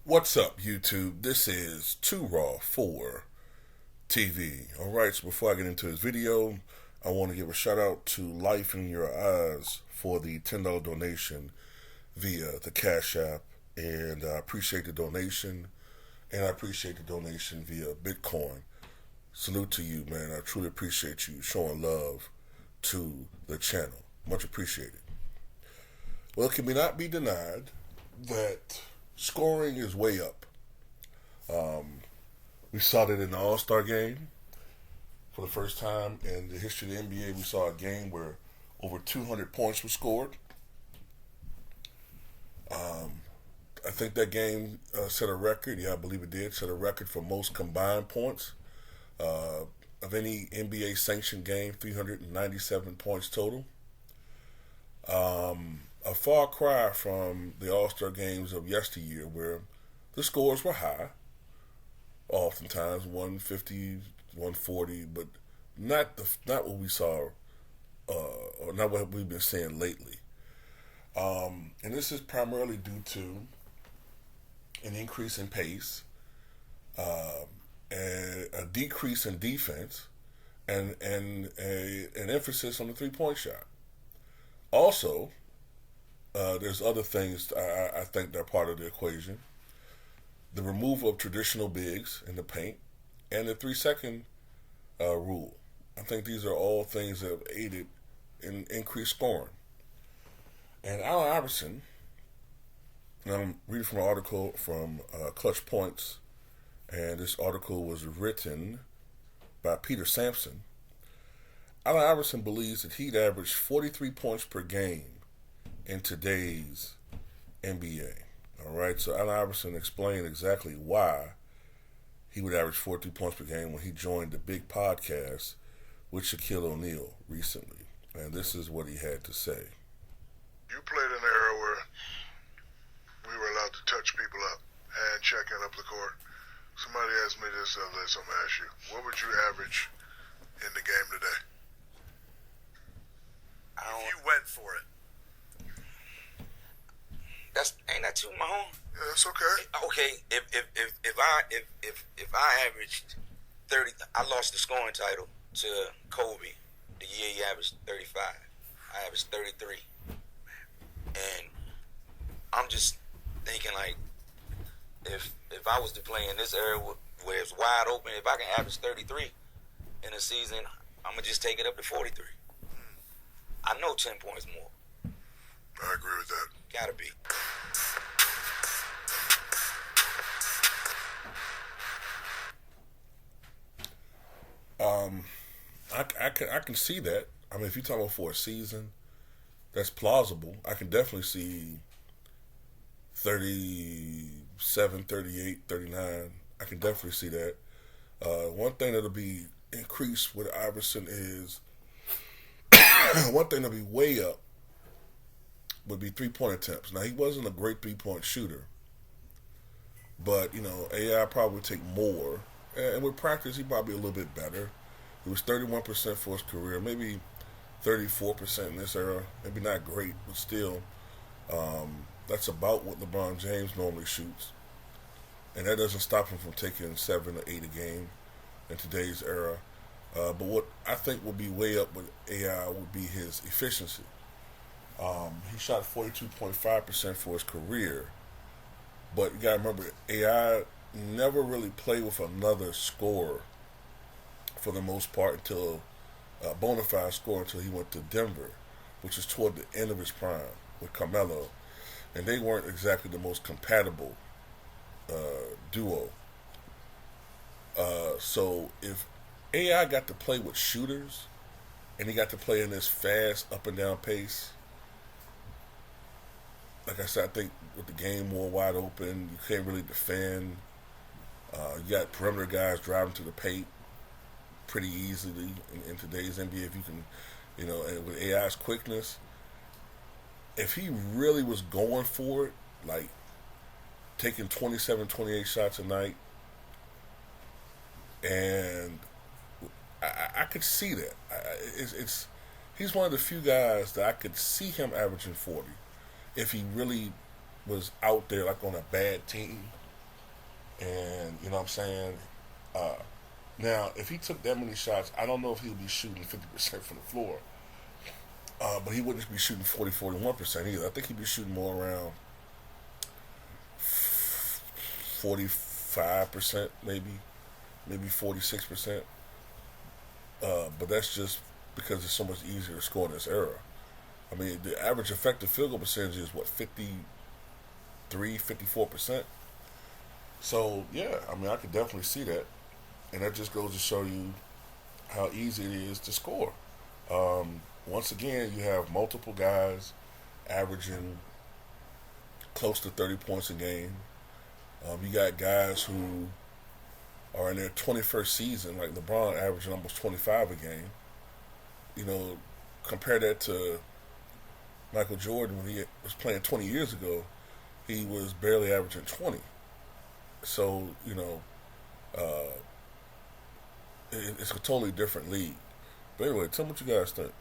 What's up, YouTube? This is Too Raw for TV. Alright, so before I get into this video, I want to give a shout out to Life in Your Eyes for the $10 donation via the Cash App. And I appreciate the donation, and I appreciate the donation via Bitcoin. Salute to you, man. I truly appreciate you showing love to the channel. Much appreciated. Well, it can not be denied that scoring is way up. We saw that in the All-Star game. For the first time in the history of the NBA, we saw a game where over 200 points were scored. I think that game set a record. Yeah, I believe it did. Set a record for most combined points of any NBA sanctioned game, 397 points total. A far cry from the All-Star games of yesteryear where the scores were high, oftentimes 150, 140, but not what we saw, or not what we've been seeing lately. And this is primarily due to an increase in pace, a decrease in defense, and an emphasis on the three-point shot. Also, there's other things I think that are part of the equation. The removal of traditional bigs in the paint and the 3-second rule. I think these are all things that have aided in increased scoring. And Allen Iverson, and I'm reading from an article from Clutch Points, and this article was written by Peter Sampson. Allen Iverson believes that he'd average 43 points per game in today's NBA. All right, so Allen Iverson explained exactly why he would average 43 points per game when he joined the big podcast with Shaquille O'Neal recently. And this is what he had to say. You played in an era where we were allowed to touch people up and checking up the court. Somebody asked me this the other day, so I'm going to ask you. What would you average in the game today? If you went for it. Ain't that too long? Yeah, that's okay. Okay, if I averaged 30, I lost the scoring title to Kobe the year he averaged 35. I averaged 33, and I'm just thinking like, if I was to play in this era where it's wide open, if I can average 33 in a season, I'm gonna just take it up to 43. I know 10 points more. I agree with that. Gotta be. I can see that. I mean, if you're talking about for a season, that's plausible. I can definitely see 37, 38, 39. I can definitely see that. One thing that'll be increased with Iverson is one thing that'll be way up would be three-point attempts. Now, he wasn't a great three-point shooter, but, AI probably would take more. And with practice, he'd probably be a little bit better. He was 31% for his career, maybe 34% in this era. Maybe not great, but still, that's about what LeBron James normally shoots. And that doesn't stop him from taking 7 or 8 a game in today's era. But what I think will be way up with AI would be his efficiency. He shot 42.5% for his career. But you got to remember, AI never really played with another scorer for the most part until bona fide scorer until he went to Denver, which is toward the end of his prime with Carmelo. And they weren't exactly the most compatible duo. So if AI got to play with shooters and he got to play in this fast up and down pace, like I said, I think with the game more wide open, you can't really defend. You got perimeter guys driving to the paint pretty easily in today's NBA. If you can, and with AI's quickness, if he really was going for it, like taking 27, 28 shots a night, and I could see that. He's one of the few guys that I could see him averaging 40 if he really was out there like on a bad team And you know what I'm saying? Uh, Now, if he took that many shots, I don't know if he would be shooting 50% from the floor. But he wouldn't be shooting 41% either. I think he'd be shooting more around 45%, maybe 46%. But that's just because it's so much easier to score in this era. I mean, the average effective field goal percentage is what, 53, 54%? So, yeah, I mean, I could definitely see that. And that just goes to show you how easy it is to score. Once again, you have multiple guys averaging close to 30 points a game. You got guys who are in their 21st season, like LeBron, averaging almost 25 a game. You know, compare that to Michael Jordan when he was playing 20 years ago. He was barely averaging 20. So, it's a totally different league. But anyway, tell me what you guys think.